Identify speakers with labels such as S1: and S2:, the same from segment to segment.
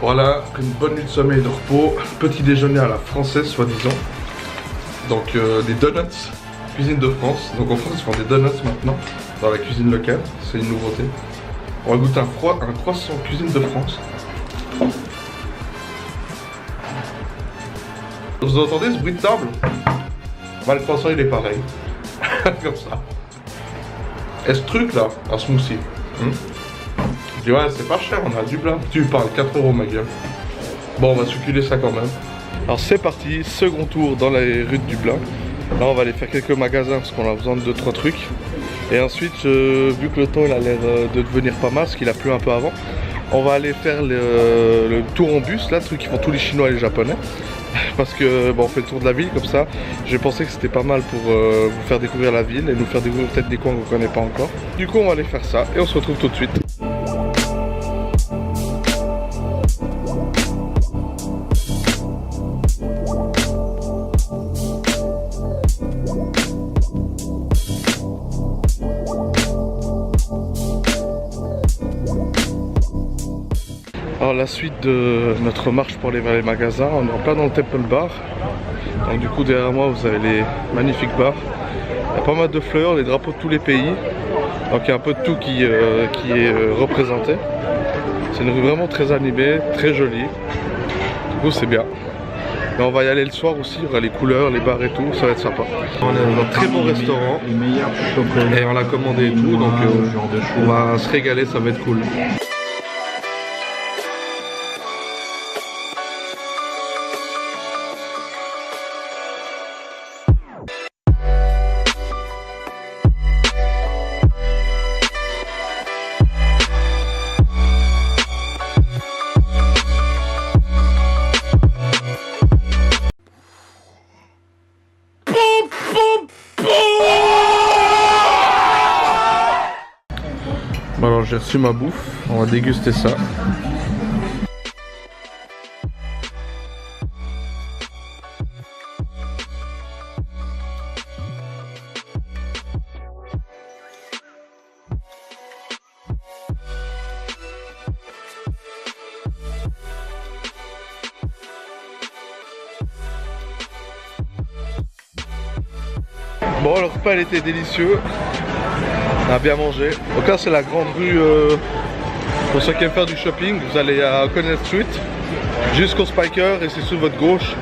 S1: Voilà, une bonne nuit de sommeil et de repos. Petit déjeuner à la française, soi-disant. Donc des donuts, cuisine de France. Donc en France, ils font des donuts maintenant, dans la cuisine locale. C'est une nouveauté. On va goûter un croissant cuisine de France. Vous entendez ce bruit de table? Bah, le croissant il est pareil. Comme ça. Et ce truc là, un smoothie. Je dis ouais, c'est pas cher, on a du blanc. Tu parles 4 € ma gueule. Bon, on va succuler ça quand même. Alors c'est parti, second tour dans les rues de Dublin. Là on va aller faire quelques magasins parce qu'on a besoin de 2-3 trucs. Et ensuite, vu que le temps il a l'air de devenir pas mal, parce qu'il a plu un peu avant, on va aller faire le tour en bus, là, le truc qu'ils font tous les Chinois et les Japonais. Parce que bon, on fait le tour de la ville comme ça. J'ai pensé que c'était pas mal pour vous faire découvrir la ville et nous faire découvrir peut-être des coins qu'on connaît pas encore. Du coup on va aller faire ça et on se retrouve tout de suite. Alors la suite de notre marche pour aller vers les magasins, on est en plein dans le Temple Bar. Donc du coup derrière moi vous avez les magnifiques bars. Il y a pas mal de fleurs, les drapeaux de tous les pays. Donc il y a un peu de tout qui est représenté. C'est une rue vraiment très animée, très jolie. Du coup c'est bien. Mais on va y aller le soir aussi, il y aura les couleurs, les bars et tout, ça va être sympa. On est dans un très bon restaurant et on l'a commandé et tout, donc on va se régaler, ça va être cool. Bon alors j'ai reçu ma bouffe, on va déguster ça. Bon le repas il était délicieux. On a bien mangé. Donc là c'est la grande rue pour ceux qui aiment faire du shopping. Vous allez à Connaught Street jusqu'au Spiker et c'est sur votre gauche.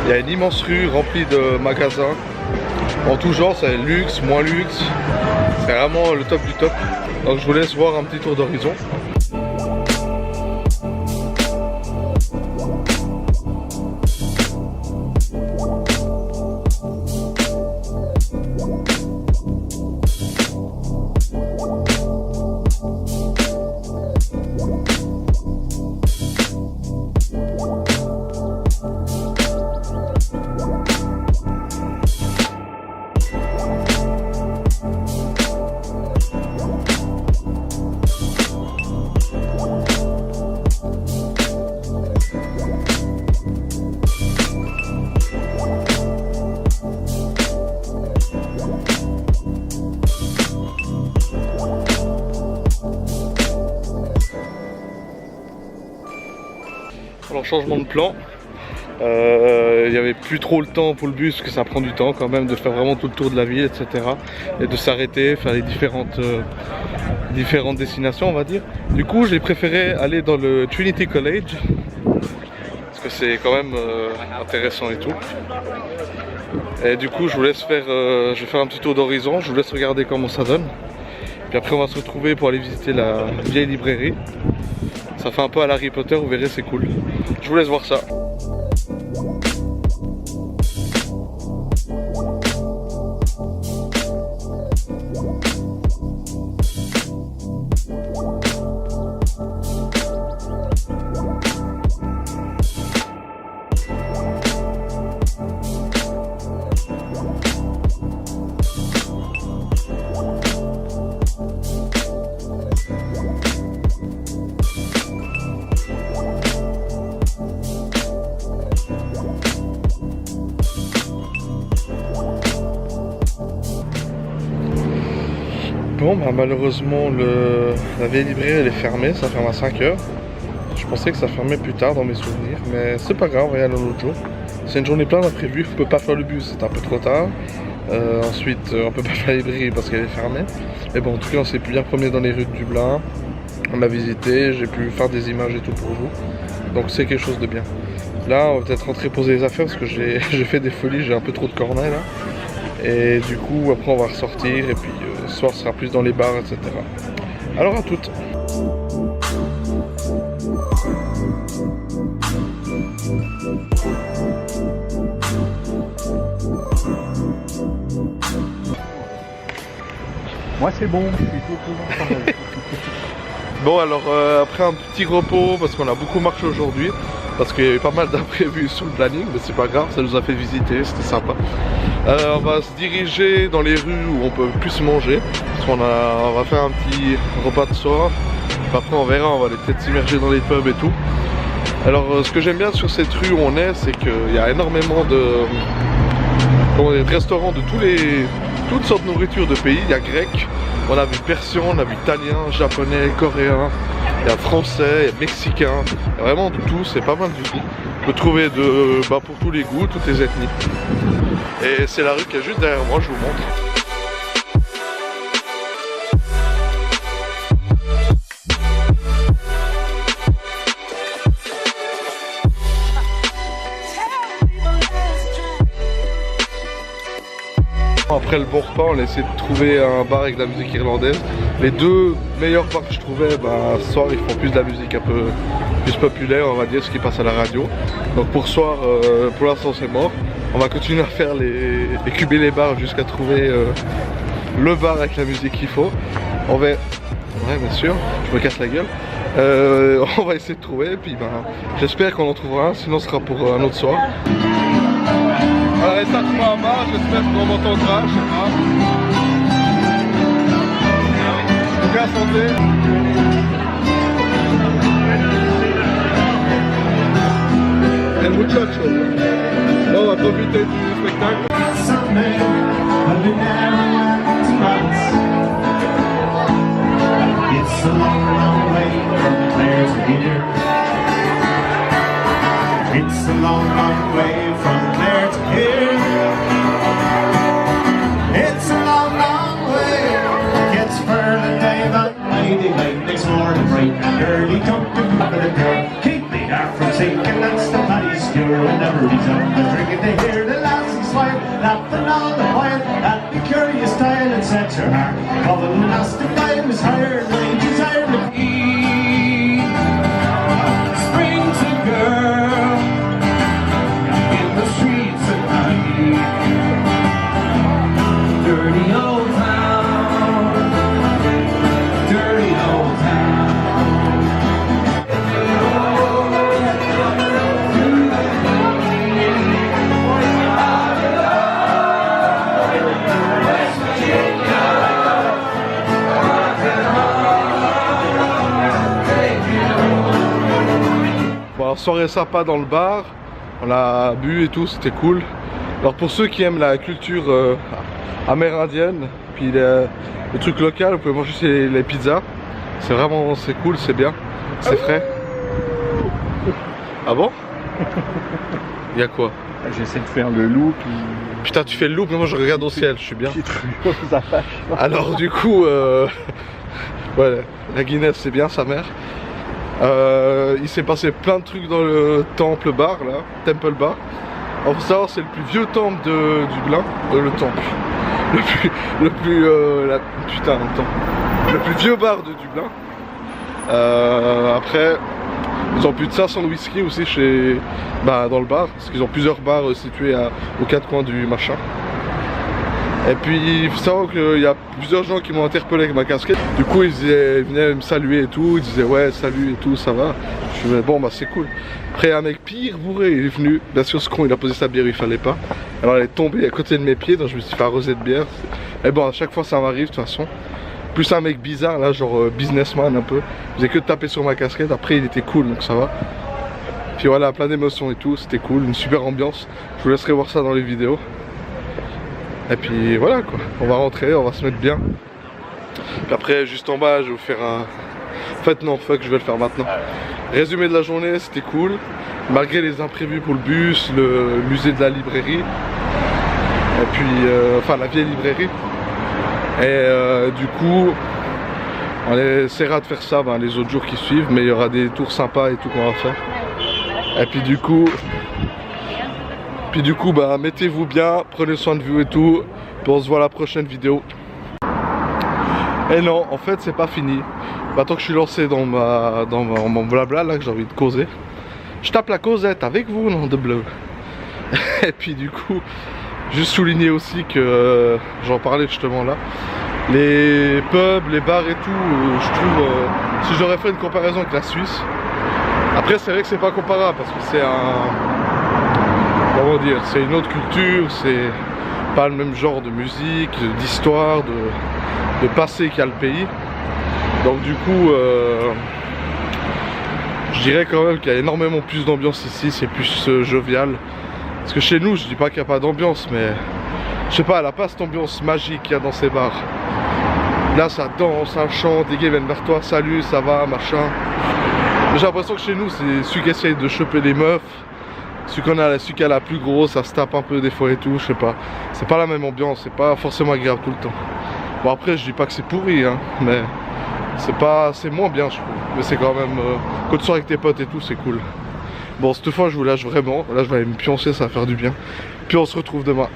S1: Il y a une immense rue remplie de magasins en tout genre, c'est luxe, moins luxe. C'est vraiment le top du top. Donc je vous laisse voir un petit tour d'horizon. Alors changement de plan, il n'y avait plus trop le temps pour le bus parce que ça prend du temps quand même de faire vraiment tout le tour de la ville, etc. Et de s'arrêter, faire les différentes destinations on va dire. Du coup j'ai préféré aller dans le Trinity College parce que c'est quand même intéressant et tout. Et du coup je vous laisse faire, je vais faire un petit tour d'horizon, je vous laisse regarder comment ça donne. Puis après on va se retrouver pour aller visiter la vieille librairie. Ça fait un peu à l'Harry Potter, vous verrez c'est cool. Je vous laisse voir ça. Bon bah malheureusement la vieille librairie elle est fermée, ça ferme à 5 h. Je pensais que ça fermait plus tard dans mes souvenirs, mais c'est pas grave, on va y aller l'autre jour. C'est une journée pleine d'imprévus, on peut pas faire le bus, c'est un peu trop tard. Ensuite, on peut pas faire les brilles parce qu'elle est fermée. Mais bon, en tout cas, on s'est bien promené dans les rues de Dublin. On a visité, j'ai pu faire des images et tout pour vous. Donc c'est quelque chose de bien. Là, on va peut-être rentrer poser les affaires parce que j'ai fait des folies, j'ai un peu trop de cornets là. Et du coup, après on va ressortir et puis ce soir ce sera plus dans les bars, etc. Alors à toutes.
S2: Moi c'est bon, je suis tout.
S1: Bon alors après un petit repos parce qu'on a beaucoup marché aujourd'hui, parce qu'il y a eu pas mal d'imprévus sous le planning, mais c'est pas grave, ça nous a fait visiter, c'était sympa. On va se diriger dans les rues où on peut plus manger, parce qu'on va faire un petit repas de soir. Après on verra, on va aller peut-être s'immerger dans les pubs et tout. Alors ce que j'aime bien sur cette rue où on est, c'est qu'il y a énormément de restaurants de toutes sortes de nourriture de pays. Il y a grec, on a vu persan, on a vu italien, japonais, coréen, il y a français, il y a mexicain, il y a vraiment de tout, c'est pas mal du tout. On peut trouver pour tous les goûts, toutes les ethnies. Et c'est la rue qui est juste derrière moi, je vous montre. Après le bon repas, on a essayé de trouver un bar avec de la musique irlandaise. Les deux meilleurs bars que je trouvais, ce soir ils font plus de la musique un peu plus populaire, on va dire, ce qui passe à la radio. Donc pour ce soir, pour l'instant c'est mort. On va continuer à faire cuber les bars jusqu'à trouver le bar avec la musique qu'il faut. On va... Ouais bien sûr, je me casse la gueule. On va essayer de trouver et puis j'espère qu'on en trouvera un, sinon ce sera pour un autre soir. Alors reste à trouver un bar, j'espère qu'on m'entendra, je sais pas. En tout cas, santé. El muchacho. Bon, on va profiter du spectacle. It's a long, long way from Clare's here. It's a long, long way from Clare to here. It's a long, long way. Gets further day by lady late next morning, bright and early. Jump to the girl. Keep me out from sinking. That's the paddy skewer. Whenever he's up the drinking, they hear the lassie smile, laughing all the while at the curious style and sets her heart. Calling the nasty time is higher, wages higher to eat. Spring's a girl in the streets at night. Dirty old town, dirty old town. Bon, alors soirée sympa dans le bar, on a bu et tout, c'était cool. Alors pour ceux qui aiment la culture amérindienne, puis le truc local, vous pouvez manger les pizzas. C'est vraiment, c'est cool, c'est bien, c'est frais. Ah bon? Il y a quoi?
S2: J'essaie de faire le loup puis...
S1: Putain, tu fais le loup, mais moi je regarde au ciel, je suis bien.
S2: Ça fâche.
S1: Alors du coup, ouais, la Guinness c'est bien, sa mère. Il s'est passé plein de trucs dans le temple bar là, Temple Bar. Alors faut savoir, c'est le plus vieux temple de Dublin, le temple. Le plus vieux bar de Dublin. Après, ils ont plus de 500 whisky aussi dans le bar, parce qu'ils ont plusieurs bars situés aux quatre coins du machin. Et puis il faut savoir qu'il y a plusieurs gens qui m'ont interpellé avec ma casquette. Du coup ils venaient me saluer et tout, ils disaient ouais salut et tout, ça va. Je disais bon bah c'est cool. Après un mec pire bourré il est venu, bien sûr ce con il a posé sa bière, il fallait pas. Alors elle est tombée à côté de mes pieds, donc je me suis fait arroser de bière. Et bon à chaque fois ça m'arrive de toute façon. Plus un mec bizarre là, genre businessman un peu. Il faisait que de taper sur ma casquette, après il était cool donc ça va. Puis voilà, plein d'émotions et tout, c'était cool, une super ambiance. Je vous laisserai voir ça dans les vidéos. Et puis voilà quoi, on va rentrer, on va se mettre bien. Puis après juste en bas je vais vous faire En fait non, fuck, je vais le faire maintenant. Résumé de la journée, c'était cool. Malgré les imprévus pour le bus, le musée de la librairie. Et puis, enfin la vieille librairie. Et du coup, on essaiera de faire ça les autres jours qui suivent. Mais il y aura des tours sympas et tout qu'on va faire. Et puis du coup, mettez-vous bien, prenez soin de vous et tout. Puis on se voit à la prochaine vidéo. Et non, en fait c'est pas fini. Maintenant que je suis lancé dans mon blabla là que j'ai envie de causer, je tape la causette avec vous, nom de bleu. Et puis du coup, juste souligner aussi que, j'en parlais justement là, les pubs, les bars et tout, je trouve, si j'aurais fait une comparaison avec la Suisse, après c'est vrai que c'est pas comparable parce que c'est comment dire, c'est une autre culture, c'est pas le même genre de musique, d'histoire, de passé qu'a le pays. Donc du coup, je dirais quand même qu'il y a énormément plus d'ambiance ici, c'est plus jovial. Parce que chez nous, je dis pas qu'il n'y a pas d'ambiance, mais je sais pas, elle a pas cette ambiance magique qu'il y a dans ces bars. Là ça danse, ça chante, des gars viennent vers toi, salut, ça va, machin. J'ai l'impression que chez nous, c'est celui qui essaye de choper les meufs, celui qui a la plus grosse, ça se tape un peu des fois et tout, je sais pas. C'est pas la même ambiance, c'est pas forcément agréable tout le temps. Bon après, je dis pas que c'est pourri, hein, mais c'est moins bien je trouve. Mais c'est quand même, quand tu sors avec tes potes et tout, c'est cool. Bon, cette fois, je vous lâche vraiment. Là, je vais aller me pioncer, ça va faire du bien. Puis on se retrouve demain.